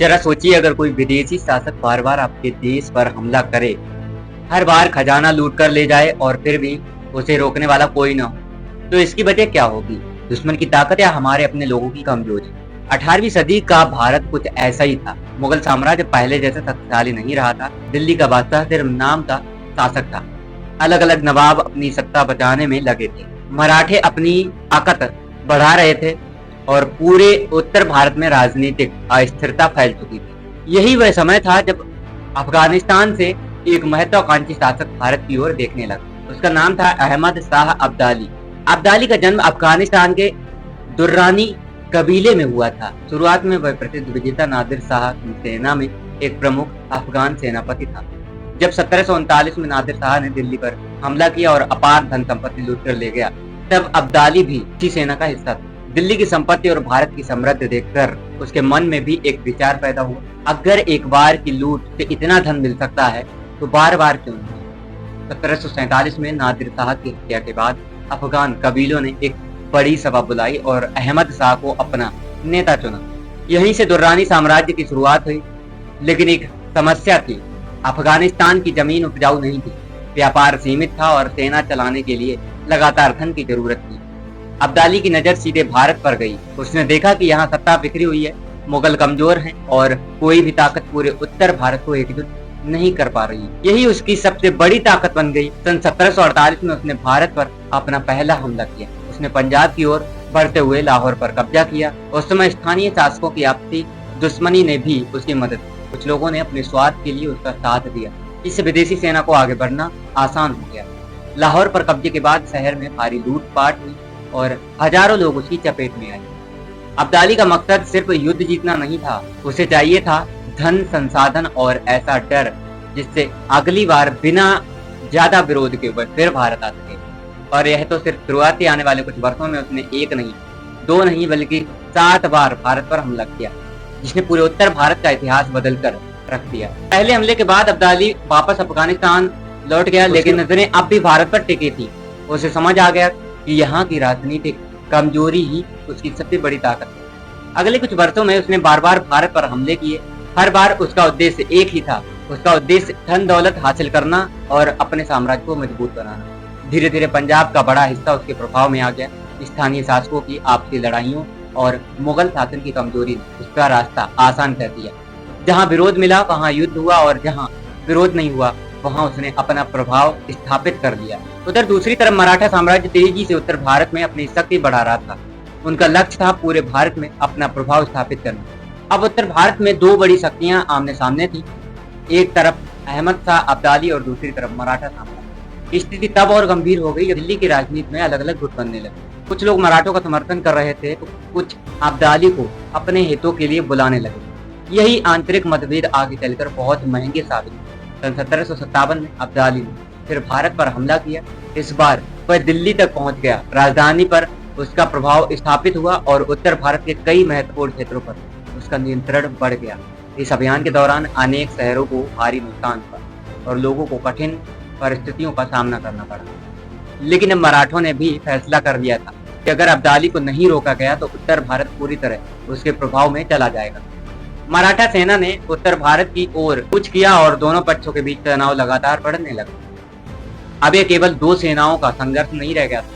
जरा सोचिए, अगर कोई विदेशी शासक बार बार आपके देश पर हमला करे, हर बार खजाना लूट कर ले जाए और फिर भी उसे रोकने वाला कोई न हो, तो इसकी वजह क्या होगी? दुश्मन की ताकत या हमारे अपने लोगों की कमजोरी? 18वीं सदी का भारत कुछ ऐसा ही था। मुगल साम्राज्य पहले जैसे शक्तिशाली नहीं रहा था। दिल्ली का बादशाह सिर्फ नाम का शासक था। अलग अलग नवाब अपनी सत्ता बचाने में लगे थे। मराठे अपनी ताकत बढ़ा रहे थे और पूरे उत्तर भारत में राजनीतिक अस्थिरता फैल चुकी थी। यही वह समय था जब अफगानिस्तान से एक महत्वाकांक्षी शासक भारत की ओर देखने लगा। उसका नाम था अहमद शाह अब्दाली। अब्दाली का जन्म अफगानिस्तान के दुर्रानी कबीले में हुआ था। शुरुआत में वह प्रसिद्ध विजेता नादिर शाह की सेना में एक प्रमुख अफगान सेनापति था। जब 1739 में नादिर शाह ने दिल्ली पर हमला किया और अपार धन संपत्ति लूट कर ले गया, तब अब्दाली भी इसी सेना का हिस्सा था। दिल्ली की संपत्ति और भारत की समृद्धि देखकर उसके मन में भी एक विचार पैदा हुआ, अगर एक बार की लूट से इतना धन मिल सकता है तो बार बार क्यों नहीं। 1747 में नादिर शाह की हत्या के बाद अफगान कबीलों ने एक बड़ी सभा बुलाई और अहमद शाह को अपना नेता चुना। यहीं से दुर्रानी साम्राज्य की शुरुआत हुई। लेकिन एक समस्या थी, अफगानिस्तान की जमीन उपजाऊ नहीं थी, व्यापार सीमित था और सेना चलाने के लिए लगातार धन की जरूरत थी। अब्दाली की नजर सीधे भारत पर गई। उसने देखा कि यहाँ सत्ता बिखरी हुई है, मुगल कमजोर हैं और कोई भी ताकत पूरे उत्तर भारत को एकजुट नहीं कर पा रही। यही उसकी सबसे बड़ी ताकत बन गई। सन 1748 में उसने भारत पर अपना पहला हमला किया। उसने पंजाब की ओर बढ़ते हुए लाहौर पर कब्जा किया। उस समय स्थानीय शासकों की आपसी दुश्मनी ने भी उसकी मदद की। कुछ लोगों ने अपने स्वार्थ के लिए उसका साथ दिया। इससे विदेशी सेना को आगे बढ़ना आसान हो गया। लाहौर पर कब्जे के बाद शहर में भारी लूटपाट हुई और हजारों लोग उसकी चपेट में आए। अब्दाली का मकसद सिर्फ युद्ध जीतना नहीं था, उसे चाहिए था धन, संसाधन और ऐसा डर जिससे अगली बार बिना ज्यादा विरोध के ऊपर फिर भारत आ सके। और यह तो सिर्फ शुरुआती आने वाले कुछ वर्षों में उसने एक नहीं, दो नहीं, बल्कि 7 बार भारत पर हमला किया, जिसने पूरे उत्तर भारत का इतिहास बदल कर रख दिया। पहले हमले के बाद अब्दाली वापस अफगानिस्तान लौट गया, लेकिन नजरें अब भी भारत पर टिकी थी। उसे समझ आ गया कि यहाँ की राजनीतिक कमजोरी ही उसकी सबसे बड़ी ताकत है। अगले कुछ वर्षों में उसने बार बार भारत पर हमले किए। हर बार उसका उद्देश्य एक ही था, उसका उद्देश्य धन दौलत हासिल करना और अपने साम्राज्य को मजबूत बनाना। धीरे धीरे पंजाब का बड़ा हिस्सा उसके प्रभाव में आ गया। स्थानीय शासकों की आपसी लड़ाइयों और मुगल शासन की कमजोरी ने उसका रास्ता आसान कर दिया। जहाँ विरोध मिला वहाँ युद्ध हुआ और जहाँ विरोध नहीं हुआ वहाँ उसने अपना प्रभाव स्थापित कर दिया। उधर दूसरी तरफ मराठा साम्राज्य तेजी से उत्तर भारत में अपनी शक्ति बढ़ा रहा था। उनका लक्ष्य था पूरे भारत में अपना प्रभाव स्थापित करना। अब उत्तर भारत में दो बड़ी शक्तियां आमने सामने थी, एक तरफ अहमद शाह अब्दाली और दूसरी तरफ मराठा साम्राज्य। स्थिति तब और गंभीर हो गई जब दिल्ली की राजनीति में अलग अलग गुट बनने लगे। कुछ लोग मराठों का समर्थन कर रहे थे तो कुछ अब्दाली को अपने हितों के लिए बुलाने लगे। यही आंतरिक मतभेद आगे चलकर बहुत महंगे साबित हुए। सन 1757 में अब्दाली ने फिर भारत पर हमला किया। इस बार वह दिल्ली तक पहुंच गया। राजधानी पर उसका प्रभाव स्थापित हुआ और उत्तर भारत के कई महत्वपूर्ण क्षेत्रों पर उसका नियंत्रण बढ़ गया। इस अभियान के दौरान अनेक शहरों को भारी नुकसान हुआ और लोगों को कठिन परिस्थितियों का सामना करना पड़ा। लेकिन अब मराठों ने भी फैसला कर लिया था कि अगर अब्दाली को नहीं रोका गया तो उत्तर भारत पूरी तरह उसके प्रभाव में चला जाएगा। मराठा सेना ने उत्तर भारत की ओर कूच किया और दोनों पक्षों के बीच तनाव लगातार बढ़ने लगा। अब यह केवल दो सेनाओं का संघर्ष नहीं रह गया था,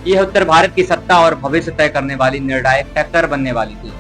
यह उत्तर भारत की सत्ता और भविष्य तय करने वाली निर्णायक टक्कर बनने वाली थी।